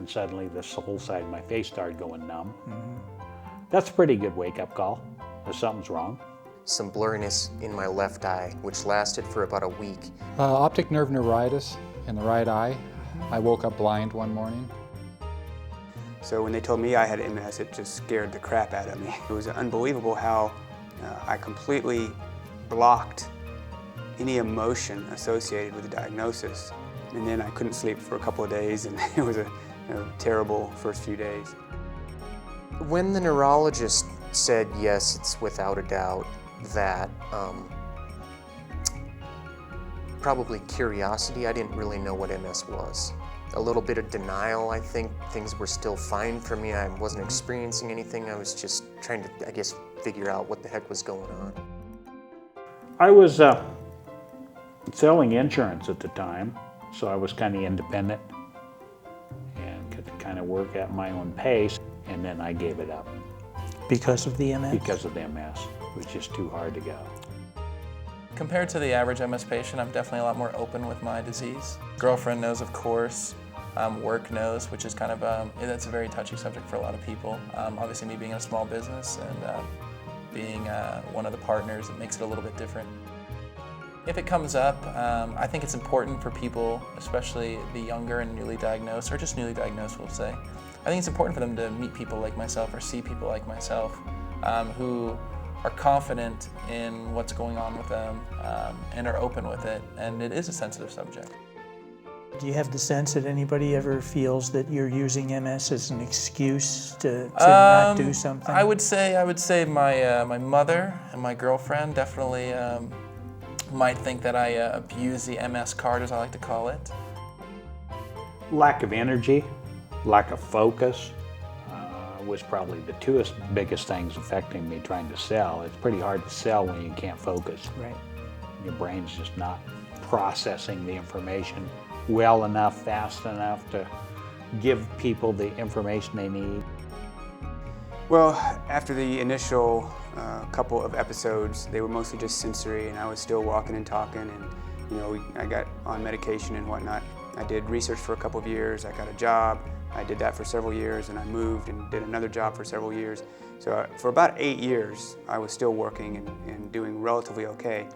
and suddenly this whole side of my face started going numb. That's a pretty good wake-up call if something's wrong. Some blurriness in my left eye, which lasted for about a week. Optic nerve neuritis in the right eye. I woke up blind one morning. So when they told me I had MS, it just scared the crap out of me. It was unbelievable how I completely blocked any emotion associated with the diagnosis. And then I couldn't sleep for a couple of days, and it was a terrible first few days. When the neurologist said, yes, it's without a doubt that, probably curiosity. I didn't really know what MS was. A little bit of denial, I think. Things were still fine for me. I wasn't experiencing anything. I was just trying to, I guess, figure out what the heck was going on. I was selling insurance at the time, so I was kind of independent and could kind of work at my own pace, and then I gave it up. Because of the MS? Because of the MS. It was just too hard to go. Compared to the average MS patient, I'm definitely a lot more open with my disease. Girlfriend knows, of course. Work knows, which is kind of, that's a very touchy subject for a lot of people. Obviously me being in a small business and being one of the partners, it makes it a little bit different. If it comes up, I think it's important for people, especially the younger and newly diagnosed, or just newly diagnosed, we'll say. I think it's important for them to meet people like myself or see people like myself who are confident in what's going on with them and are open with it, and it is a sensitive subject. Do you have the sense that anybody ever feels that you're using MS as an excuse to not do something? I would say my mother and my girlfriend definitely might think that I abuse the MS card, as I like to call it. Lack of energy, lack of focus was probably the two biggest things affecting me trying to sell. It's pretty hard to sell when you can't focus. Right. Your brain's just not processing the information well enough, fast enough to give people the information they need. Well, after the initial couple of episodes, they were mostly just sensory, and I was still walking and talking, and I got on medication and whatnot. I did research for a couple of years. I got a job. I did that for several years, and I moved and did another job for several years. So for about 8 years, I was still working and doing relatively okay.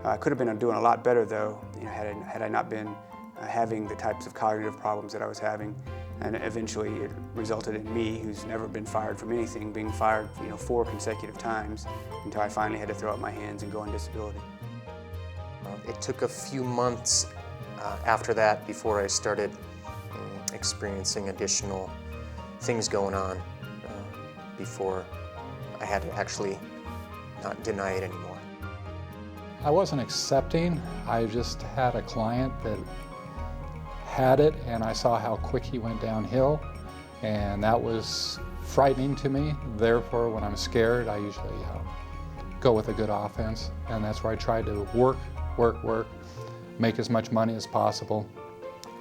I could have been doing a lot better, though, had I not been having the types of cognitive problems that I was having. And eventually it resulted in me, who's never been fired from anything, being fired 4 consecutive times until I finally had to throw up my hands and go on disability. It took a few months after that before I started experiencing additional things going on before I had to actually not deny it anymore. I wasn't accepting. I just had a client that had it, and I saw how quick he went downhill, and that was frightening to me. Therefore, when I'm scared, I usually go with a good offense, and that's where I try to work, make as much money as possible,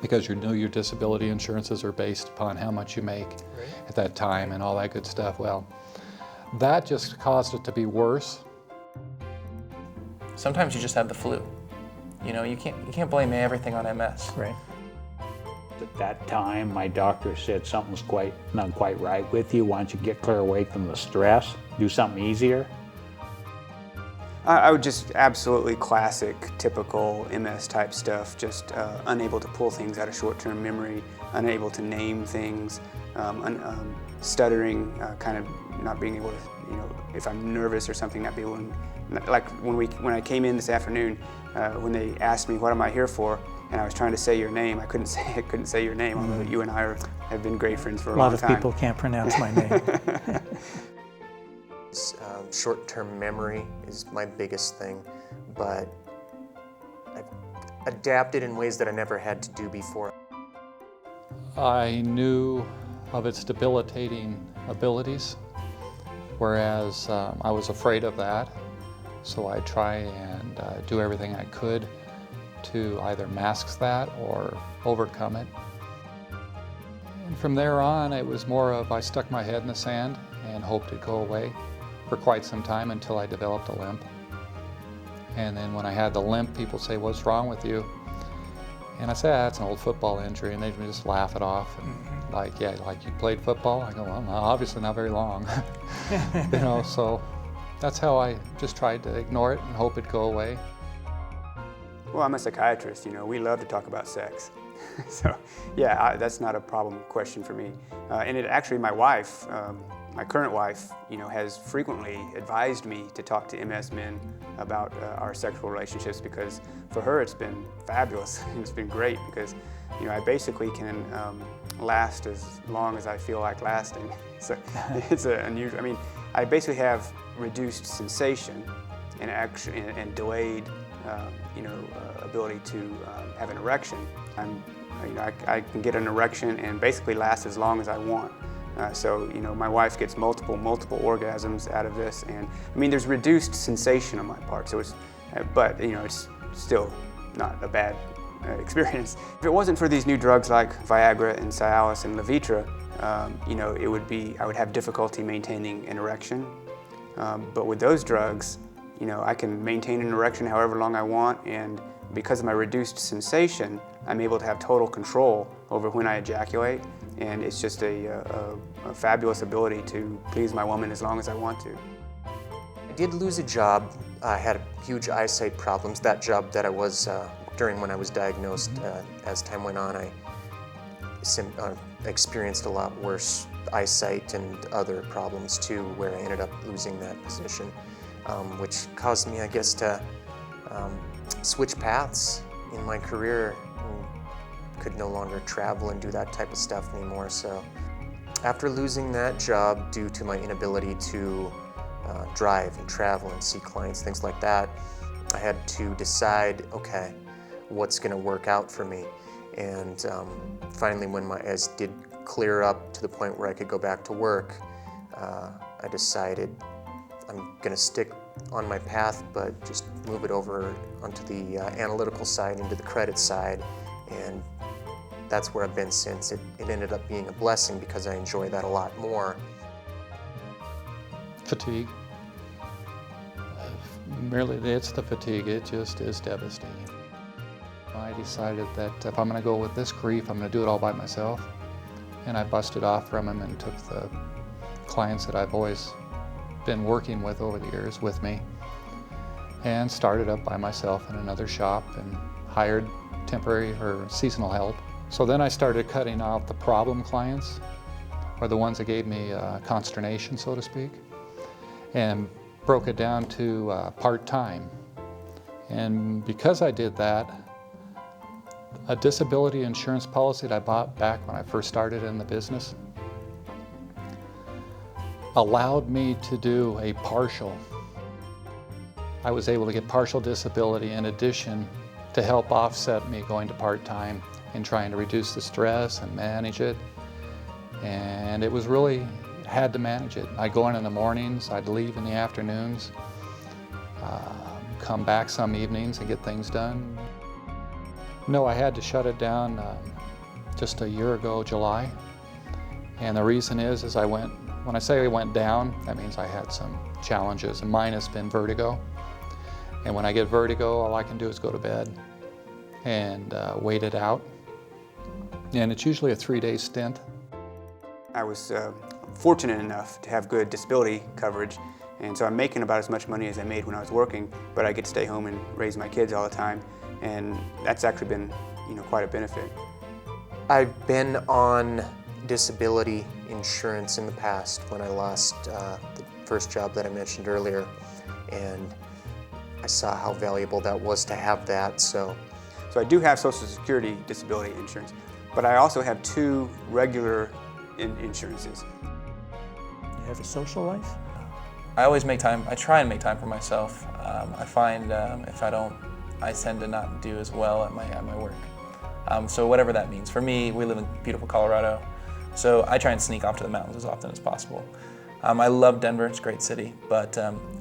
because your disability insurances are based upon how much you make at that time and all that good stuff. Well, that just caused it to be worse. Sometimes you just have the flu. You can't blame everything on MS. Right. At that time, my doctor said something's not quite right with you. Why don't you get clear away from the stress, do something easier? I would just absolutely classic, typical MS type stuff, just unable to pull things out of short-term memory, unable to name things, stuttering, kind of not being able to, if I'm nervous or something, not be able to, like when I came in this afternoon, when they asked me what am I here for, and I was trying to say your name, I couldn't say your name, although you and I have been great friends for a long time. A lot of people can't pronounce my name. Short-term memory is my biggest thing, but I've adapted in ways that I never had to do before. I knew of its debilitating abilities, whereas I was afraid of that, so I try and do everything I could to either mask that or overcome it. And from there on, it was more of I stuck my head in the sand and hoped it'd go away for quite some time until I developed a limp. And then when I had the limp, people say, "What's wrong with you?" And I say, "That's an old football injury," and they just laugh it off. And like, yeah, like you played football? I go, well, no, obviously not very long. You know, so that's how I just tried to ignore it and hope it'd go away. Well, I'm a psychiatrist, you know, we love to talk about sex. So, yeah, that's not a problem question for me. And it actually, my wife, my current wife, you know, has frequently advised me to talk to MS men about our sexual relationships, because for her it's been fabulous. It's been great because, you know, I basically can last as long as I feel like lasting. So it's unusual. I mean, I basically have reduced sensation and delayed, you know, ability to have an erection. You know, I can get an erection and basically last as long as I want. So, you know, my wife gets multiple orgasms out of this, and I mean, there's reduced sensation on my part. So it's, but you know, it's still not a bad experience. If it wasn't for these new drugs like Viagra and Cialis and Levitra, you know, I would have difficulty maintaining an erection. But with those drugs, you know, I can maintain an erection however long I want, and because of my reduced sensation, I'm able to have total control over when I ejaculate, and it's just a fabulous ability to please my woman as long as I want to. I did lose a job. I had huge eyesight problems. That job that I was during when I was diagnosed, as time went on, I experienced a lot worse eyesight and other problems too, where I ended up losing that position, which caused me, I guess, to switch paths in my career. Could no longer travel and do that type of stuff anymore. So after losing that job due to my inability to drive and travel and see clients, things like that, I had to decide, okay, what's going to work out for me. And finally, when my eyes did clear up to the point where I could go back to work, I decided I'm going to stick on my path, but just move it over onto the analytical side, into the credit side, and that's where I've been since. It ended up being a blessing because I enjoy that a lot more. Fatigue. Merely, it's the fatigue. It just is devastating. I decided that if I'm going to go with this grief, I'm going to do it all by myself. And I busted off from him and took the clients that I've always been working with over the years with me and started up by myself in another shop and hired temporary or seasonal help. So then I started cutting out the problem clients, or the ones that gave me consternation, so to speak, and broke it down to part-time. And because I did that, a disability insurance policy that I bought back when I first started in the business allowed me to do a partial. I was able to get partial disability in addition to help offset me going to part-time and trying to reduce the stress and manage it. And it was really, had to manage it. I'd go in the mornings, I'd leave in the afternoons, come back some evenings and get things done. No, I had to shut it down just a year ago, July. And the reason is when I say I went down, that means I had some challenges, and mine has been vertigo. And when I get vertigo, all I can do is go to bed and wait it out. And it's usually a 3-day stint. I was fortunate enough to have good disability coverage, and so I'm making about as much money as I made when I was working, but I get to stay home and raise my kids all the time, and that's actually been, you know, quite a benefit. I've been on disability insurance in the past when I lost the first job that I mentioned earlier, and I saw how valuable that was to have that. So I do have Social Security disability insurance, but I also have 2 regular insurances. You have a social life? I always make time. I try and make time for myself. I find if I don't, I tend to not do as well at my work. So whatever that means. For me, we live in beautiful Colorado, so I try and sneak off to the mountains as often as possible. I love Denver, it's a great city, but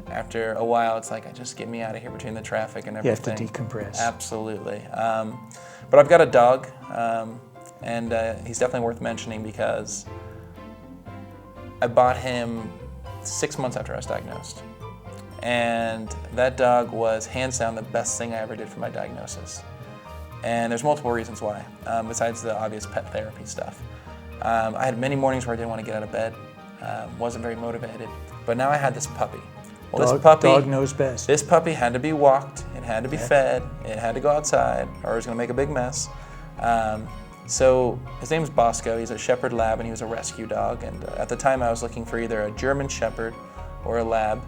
after a while it's like, just get me out of here between the traffic and everything. You have to decompress. Absolutely. But I've got a dog, and he's definitely worth mentioning because I bought him 6 months after I was diagnosed. And that dog was hands down the best thing I ever did for my diagnosis. And there's multiple reasons why, besides the obvious pet therapy stuff. I had many mornings where I didn't want to get out of bed, wasn't very motivated. But now I had this puppy. Well, this puppy, dog knows best. This puppy had to be walked, it had to be fed, it had to go outside, or it was going to make a big mess. So his name's Bosco. He's a Shepherd Lab, and he was a rescue dog. And at the time, I was looking for either a German Shepherd or a Lab.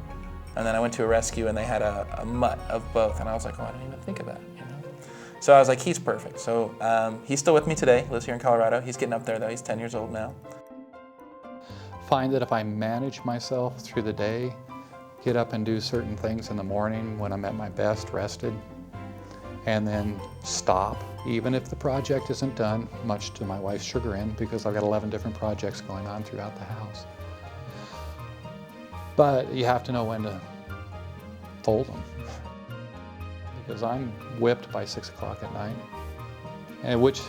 And then I went to a rescue, and they had a mutt of both. And I was like, oh, I didn't even think of that, you know? So I was like, he's perfect. So he's still with me today. Lives here in Colorado. He's getting up there though. He's 10 years old now. Find that if I manage myself through the day, get up and do certain things in the morning when I'm at my best, rested, and then stop, even if the project isn't done, much to my wife's chagrin, because I've got 11 different projects going on throughout the house. But you have to know when to fold them, because I'm whipped by 6 o'clock at night, and which,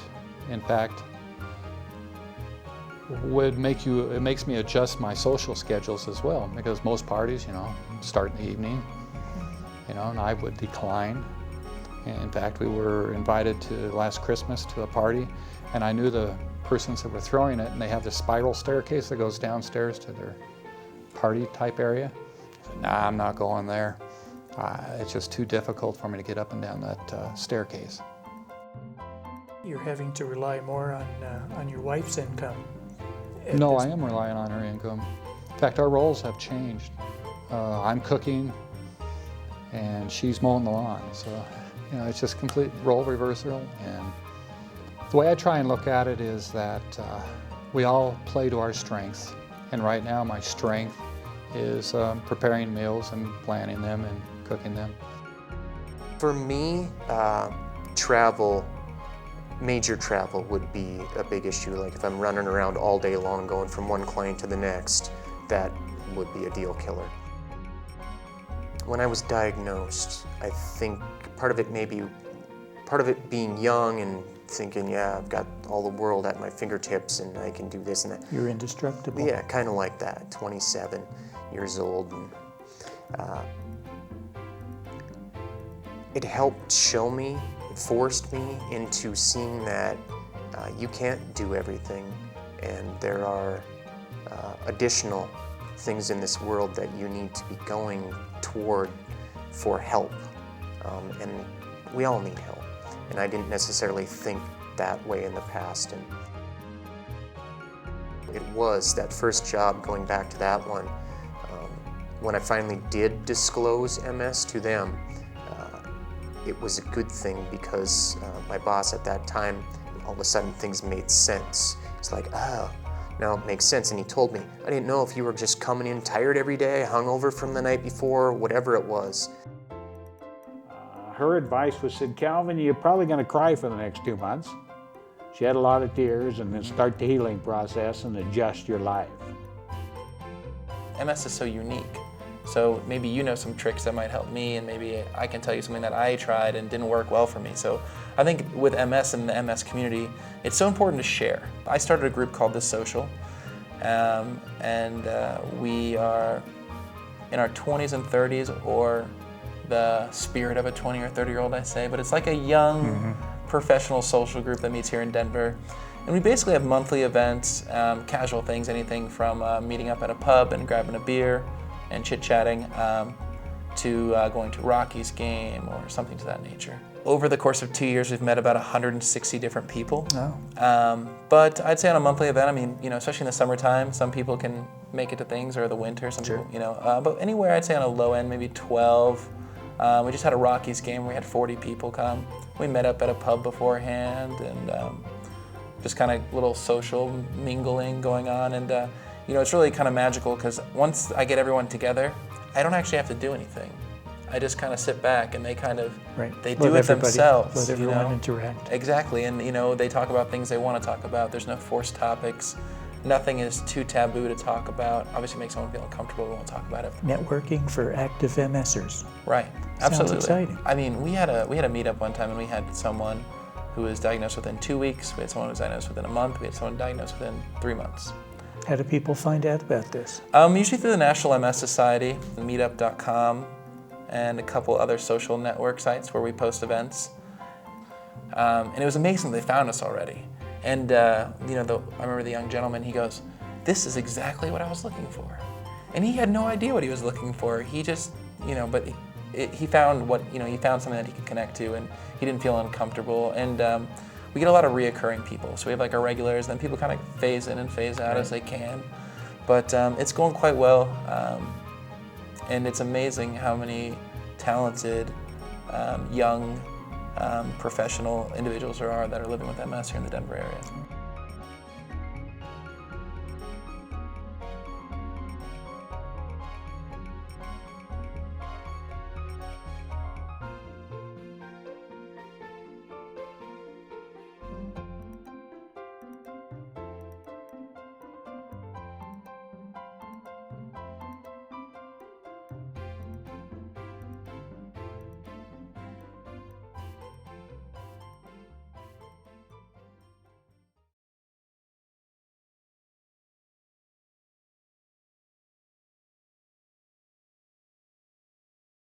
in fact, it makes me adjust my social schedules as well, because most parties, you know, start in the evening, you know, and I would decline. And in fact, we were invited to last Christmas to a party, and I knew the persons that were throwing it, and they have this spiral staircase that goes downstairs to their party type area. I said, nah, I'm not going there. It's just too difficult for me to get up and down that staircase. You're having to rely more on your wife's income. No, I am relying on her income. In fact, our roles have changed. I'm cooking, and she's mowing the lawn. So, you know, it's just complete role reversal. And the way I try and look at it is that we all play to our strengths. And right now, my strength is preparing meals and planning them and cooking them. For me, major travel would be a big issue. Like if I'm running around all day long going from one client to the next, that would be a deal killer. When I was diagnosed, I think part of it being young and thinking, yeah, I've got all the world at my fingertips and I can do this and that. You're indestructible. Yeah, kind of like that, 27 years old. And, it helped show me, forced me into seeing that you can't do everything, and there are additional things in this world that you need to be going toward for help. And we all need help. And I didn't necessarily think that way in the past. And it was that first job, going back to that one, when I finally did disclose MS to them, it was a good thing, because my boss at that time, all of a sudden things made sense. It's like, oh, now it makes sense. And he told me, I didn't know if you were just coming in tired every day, hungover from the night before, whatever it was. Her advice was, said, Calvin, you're probably going to cry for the next 2 months. Shed a lot of tears and then start the healing process and adjust your life. MS is so unique. So maybe you know some tricks that might help me, and maybe I can tell you something that I tried and didn't work well for me. So I think with MS and the MS community, it's so important to share. I started a group called The Social, and we are in our 20s and 30s, or the spirit of a 20 or 30-year-old, I say, but it's like a young professional social group that meets here in Denver. And we basically have monthly events, casual things, anything from meeting up at a pub and grabbing a beer and chit-chatting, to going to Rockies game or something to that nature. Over the course of 2 years, we've met about 160 different people. Oh. But I'd say on a monthly event, I mean, you know, especially in the summertime, some people can make it to things, or the winter, some people, you know. But anywhere, I'd say on a low end, maybe 12. We just had a Rockies game where we had 40 people come. We met up at a pub beforehand, and just kind of little social mingling going on. And you know, it's really kind of magical, because once I get everyone together, I don't actually have to do anything. I just kind of sit back, and they kind of, they do it themselves. Let everyone interact. Exactly, and you know, they talk about things they want to talk about. There's no forced topics. Nothing is too taboo to talk about. Obviously, make someone feel uncomfortable, we won't talk about it. Networking for active MSers. Right, absolutely. Sounds exciting. I mean, we had a meetup one time, and we had someone who was diagnosed within 2 weeks. We had someone who was diagnosed within a month. We had someone diagnosed within 3 months. How do people find out about this? Usually through the National MS Society, meetup.com, and a couple other social network sites where we post events. And it was amazing they found us already. And you know, I remember the young gentleman, he goes, "This is exactly what I was looking for." And he had no idea what he was looking for. He just, you know, but he found what, you know, he found something that he could connect to, and he didn't feel uncomfortable. And we get a lot of reoccurring people. So we have like our regulars, then people kind of phase in and phase out as they can. But it's going quite well. And it's amazing how many talented, young, professional individuals there are that are living with MS here in the Denver area.